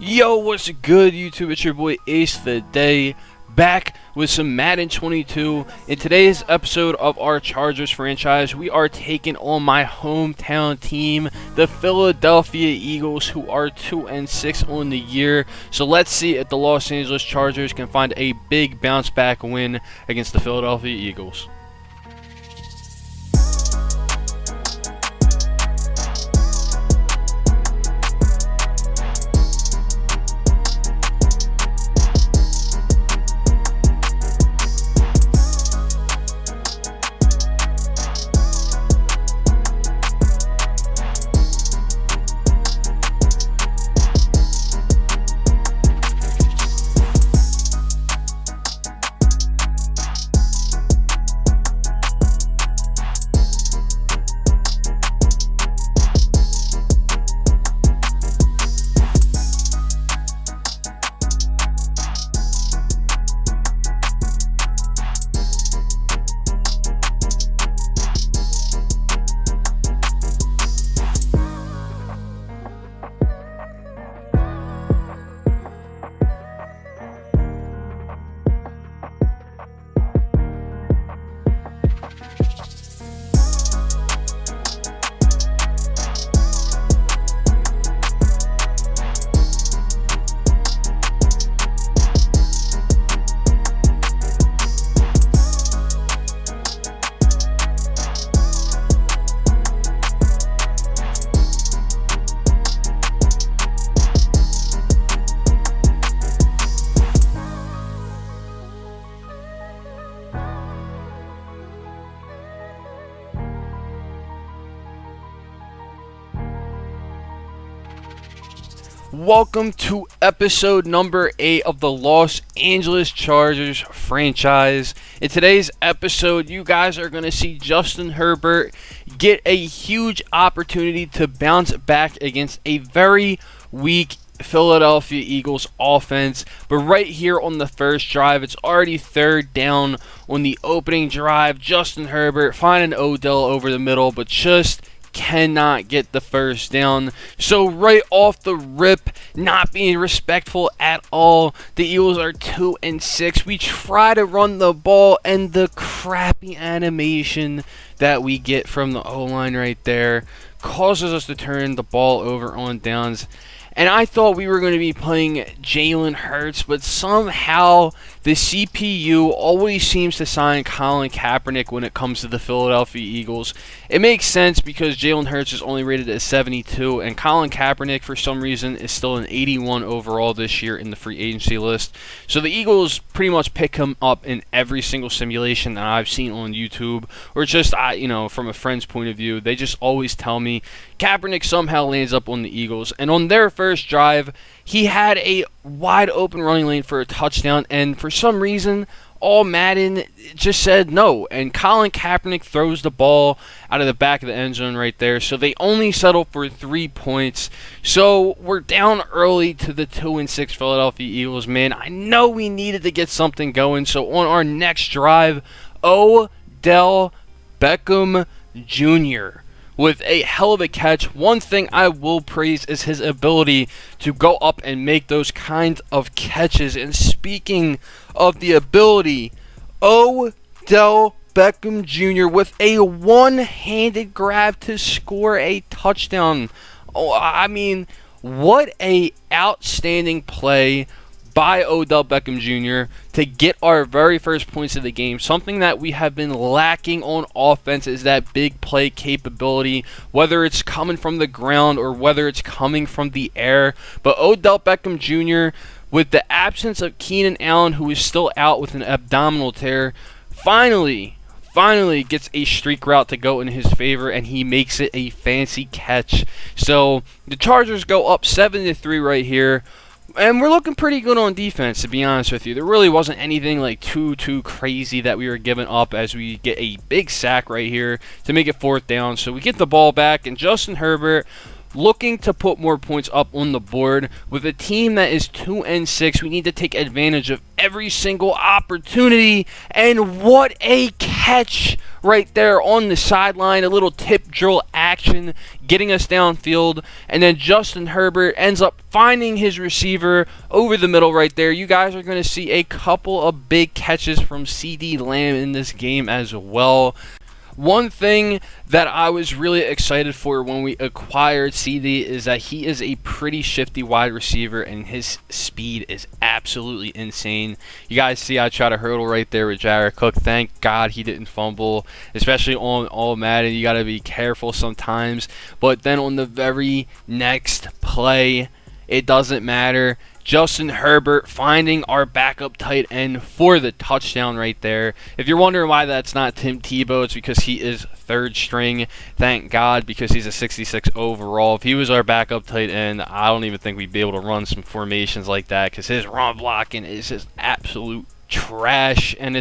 Yo, what's good, YouTube? It's your boy AceTheDay, back with some Madden 22. In today's episode of our Chargers franchise, we are taking on my hometown team, the Philadelphia Eagles, who are 2-6 on the year. So let's see if the Los Angeles Chargers can find a big bounce back win against the Philadelphia Eagles. Welcome to episode number 8 of the Los Angeles Chargers franchise. In today's episode, you guys are going to see Justin Herbert get a huge opportunity to bounce back against a very weak Philadelphia Eagles offense. But right here on the first drive, it's already third down on the opening drive. Justin Herbert finding Odell over the middle, but just cannot get the first down. So right off the rip, not being respectful at all, the Eagles are 2-6. We try to run the ball, and the crappy animation that we get from the O-line right there causes us to turn the ball over on downs. And I thought we were going to be playing Jalen Hurts, but somehow the CPU always seems to sign Colin Kaepernick when it comes to the Philadelphia Eagles. It makes sense because Jalen Hurts is only rated at 72, and Colin Kaepernick, for some reason, is still an 81 overall this year in the free agency list. So the Eagles pretty much pick him up in every single simulation that I've seen on YouTube, or just, from a friend's point of view. They just always tell me Kaepernick somehow lands up on the Eagles. And on their first drive, he had a wide open running lane for a touchdown, and for some reason, all Madden just said no, and Colin Kaepernick throws the ball out of the back of the end zone right there, so they only settle for 3 points. So we're down early to the 2-6 Philadelphia Eagles, man. I know we needed to get something going, so on our next drive, Odell Beckham Jr. with a hell of a catch. One thing I will praise is his ability to go up and make those kinds of catches. And speaking of the ability, Odell Beckham Jr. with a one-handed grab to score a touchdown. Oh, I mean, what a outstanding play by Odell Beckham Jr. to get our very first points of the game. Something that we have been lacking on offense is that big play capability, whether it's coming from the ground or whether it's coming from the air. But Odell Beckham Jr., with the absence of Keenan Allen, who is still out with an abdominal tear, finally gets a streak route to go in his favor, and he makes it a fancy catch. So the Chargers go up 7-3 right here. And we're looking pretty good on defense, to be honest with you. There really wasn't anything like too crazy that we were giving up, as we get a big sack right here to make it fourth down. So we get the ball back, and Justin Herbert looking to put more points up on the board. With a team that is 2-6, we need to take advantage of every single opportunity. And what a catch right there on the sideline. A little tip drill action getting us downfield. And then Justin Herbert ends up finding his receiver over the middle right there. You guys are going to see a couple of big catches from CeeDee Lamb in this game as well. One thing that I was really excited for when we acquired CeeDee is that he is a pretty shifty wide receiver, and his speed is absolutely insane. You guys see I try to hurdle right there with Jared Cook. Thank God he didn't fumble, especially on all Madden. You got to be careful sometimes. But then on the very next play, it doesn't matter. Justin Herbert finding our backup tight end for the touchdown right there. If you're wondering why that's not Tim Tebow, it's because he is third string. Thank God, because he's a 66 overall. If he was our backup tight end, I don't even think we'd be able to run some formations like that, because his run blocking is just absolute trash, and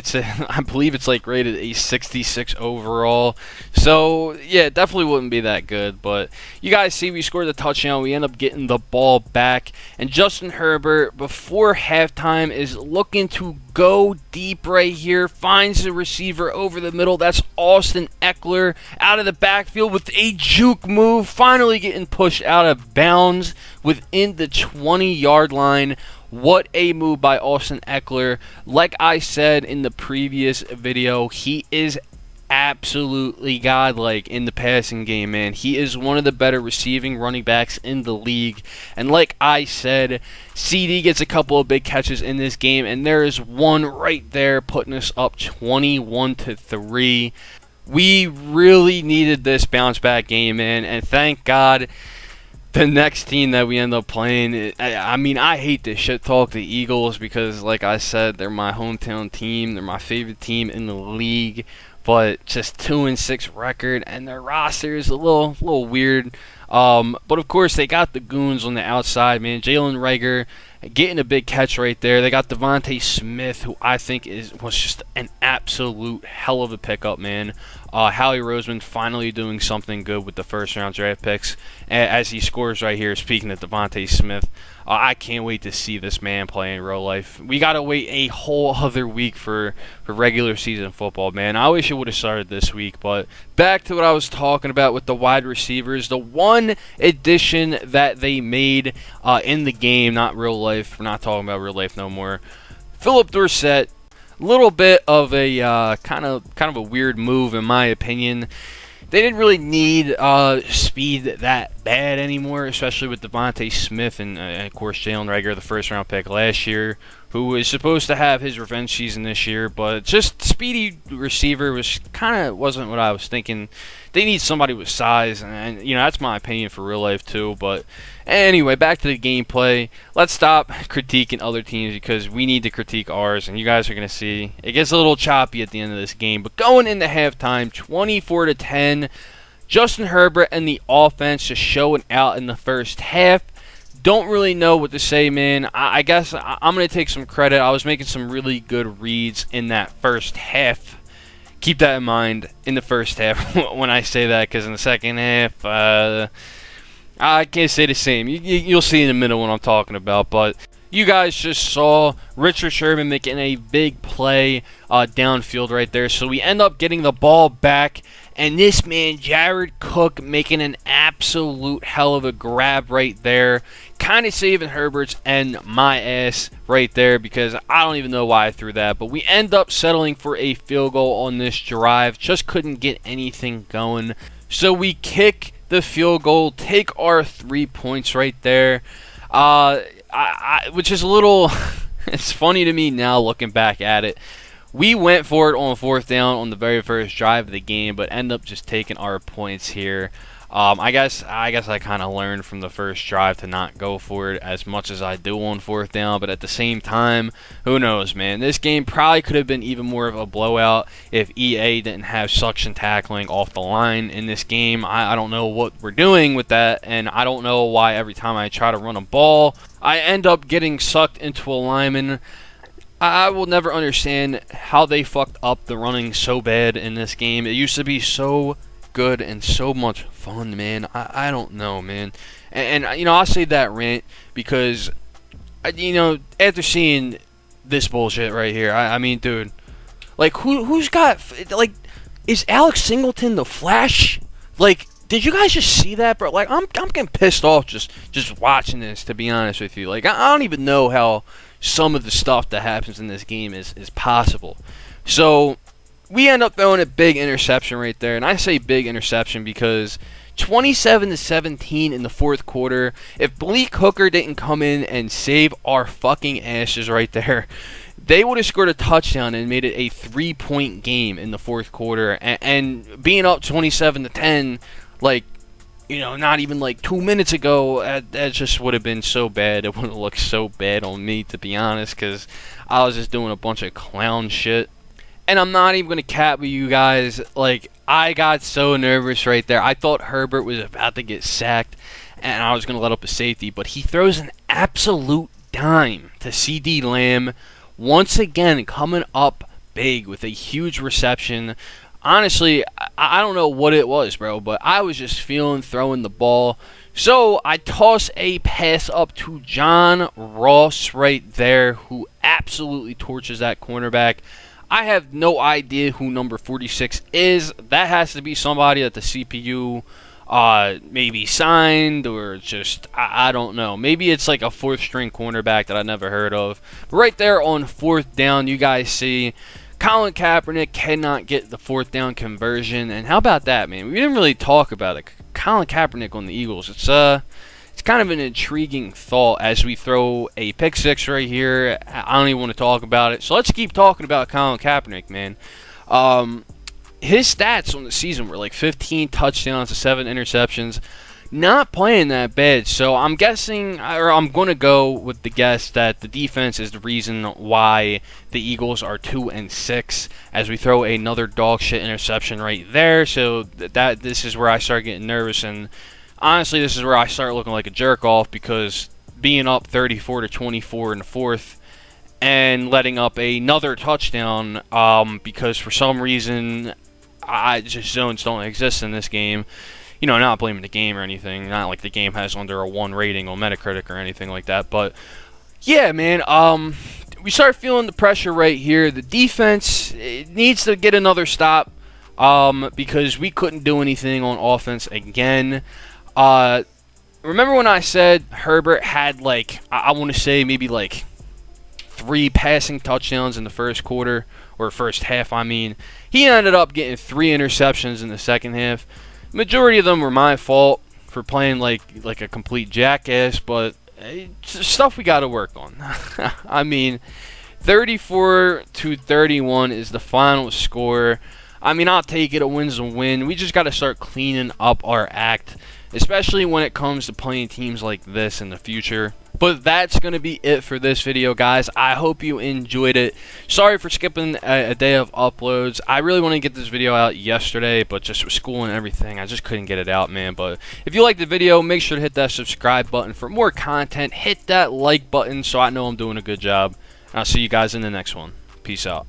I believe it's like rated a 66 overall. So yeah, it definitely wouldn't be that good. But you guys see we scored the touchdown. We end up getting the ball back, and Justin Herbert before halftime is looking to go deep right here, finds the receiver over the middle. That's Austin Eckler out of the backfield with a juke move, finally getting pushed out of bounds within the 20-yard line. What a move by Austin Eckler. Like I said in the previous video, he is absolutely godlike in the passing game, man. He is one of the better receiving running backs in the league. And like I said, CeeDee gets a couple of big catches in this game, and there is one right there putting us up 21-3. We really needed this bounce back game, man, and thank God the next team that we end up playing, I mean, I hate to shit talk the Eagles because, like I said, they're my hometown team. They're my favorite team in the league, but just 2-6 record, and their roster is a little weird. But of course, they got the goons on the outside, man. Jalen Reagor getting a big catch right there. They got Devontae Smith, who I think was just an absolute hell of a pickup, man. Howie Roseman finally doing something good with the first-round draft picks as he scores right here. Speaking of Devontae Smith, I can't wait to see this man play in real life. We got to wait a whole other week for regular season football, man. I wish it would have started this week, but back to what I was talking about with the wide receivers. The one addition that they made in the game, not real life. We're not talking about real life no more. Philip Dorsett. Little bit of a kind of a weird move in my opinion. They didn't really need speed that bad anymore, especially with Devontae Smith and of course Jalen Reagor, the first round pick last year, who was supposed to have his revenge season this year, but just speedy receiver wasn't what I was thinking. They need somebody with size, and you know that's my opinion for real life too. But anyway, back to the gameplay. Let's stop critiquing other teams because we need to critique ours, and you guys are gonna see it gets a little choppy at the end of this game. But going into halftime, 24-10, Justin Herbert and the offense just showing out in the first half. Don't really know what to say, man. I guess I'm going to take some credit. I was making some really good reads in that first half. Keep that in mind in the first half when I say that, because in the second half, I can't say the same. You'll see in a minute what I'm talking about, but you guys just saw Richard Sherman making a big play downfield right there. So we end up getting the ball back, and this man, Jared Cook, making an absolute hell of a grab right there. Kind of saving Herbert's and my ass right there because I don't even know why I threw that. But we end up settling for a field goal on this drive. Just couldn't get anything going. So we kick the field goal, take our 3 points right there. Which is a little, it's funny to me now looking back at it. We went for it on fourth down on the very first drive of the game, but end up just taking our points here. I guess I kind of learned from the first drive to not go for it as much as I do on fourth down, but at the same time, who knows, man. This game probably could have been even more of a blowout if EA didn't have suction tackling off the line in this game. I don't know what we're doing with that, and I don't know why every time I try to run a ball, I end up getting sucked into a lineman. I will never understand how they fucked up the running so bad in this game. It used to be so good and so much fun, man. I don't know, man. And you know, I'll say that rant because, you know, after seeing this bullshit right here, I mean, dude, like, who's got, like, is Alex Singleton the Flash? Like, did you guys just see that, bro? Like, I'm getting pissed off just watching this, to be honest with you. Like, I don't even know how some of the stuff that happens in this game is possible. So we end up throwing a big interception right there, and I say big interception because 27-17 in the fourth quarter. If Bleak Hooker didn't come in and save our fucking asses right there, they would have scored a touchdown and made it a 3-point game in the fourth quarter. And being up 27-10, like, you know, not even like 2 minutes ago, that just would have been so bad. It would have looked so bad on me, to be honest, because I was just doing a bunch of clown shit. And I'm not even going to cap with you guys. Like, I got so nervous right there. I thought Herbert was about to get sacked, and I was going to let up a safety. But he throws an absolute dime to CD Lamb. Once again, coming up big with a huge reception. Honestly, I don't know what it was, bro, but I was just feeling throwing the ball. So I toss a pass up to John Ross right there, who absolutely torches that cornerback. I have no idea who number 46 is. That has to be somebody that the CPU maybe signed, or just, I don't know. Maybe it's like a fourth-string cornerback that I never heard of. But right there on fourth down, you guys see Colin Kaepernick cannot get the fourth down conversion. And how about that, man? We didn't really talk about it. Colin Kaepernick on the Eagles. It's kind of an intriguing thought as we throw a pick six right here. I don't even want to talk about it. So let's keep talking about Colin Kaepernick, man. His stats on the season were like 15 touchdowns to 7 interceptions. Not playing that bad. So I'm guessing, or I'm going to go with the guess that the defense is the reason why the Eagles are 2-6 as we throw another dog shit interception right there. So this is where I start getting nervous, and honestly, this is where I start looking like a jerk off, because being up 34-24 in the fourth and letting up another touchdown because for some reason just zones don't exist in this game. You know, not blaming the game or anything. Not like the game has under a 1 rating on Metacritic or anything like that. But yeah, man, we start feeling the pressure right here. The defense needs to get another stop because we couldn't do anything on offense again. Remember when I said Herbert had, like, I want to say maybe like 3 passing touchdowns in the first quarter, or first half, I mean. He ended up getting 3 interceptions in the second half. Majority of them were my fault for playing like a complete jackass, but it's stuff we got to work on. I mean, 34-31 is the final score. I mean, I'll take it. A win's a win. We just got to start cleaning up our act, especially when it comes to playing teams like this in the future. But that's going to be it for this video, guys. I hope you enjoyed it. Sorry for skipping a day of uploads. I really want to get this video out yesterday, but just with school and everything, I just couldn't get it out, man. But if you liked the video, make sure to hit that subscribe button for more content. Hit that like button so I know I'm doing a good job. I'll see you guys in the next one. Peace out.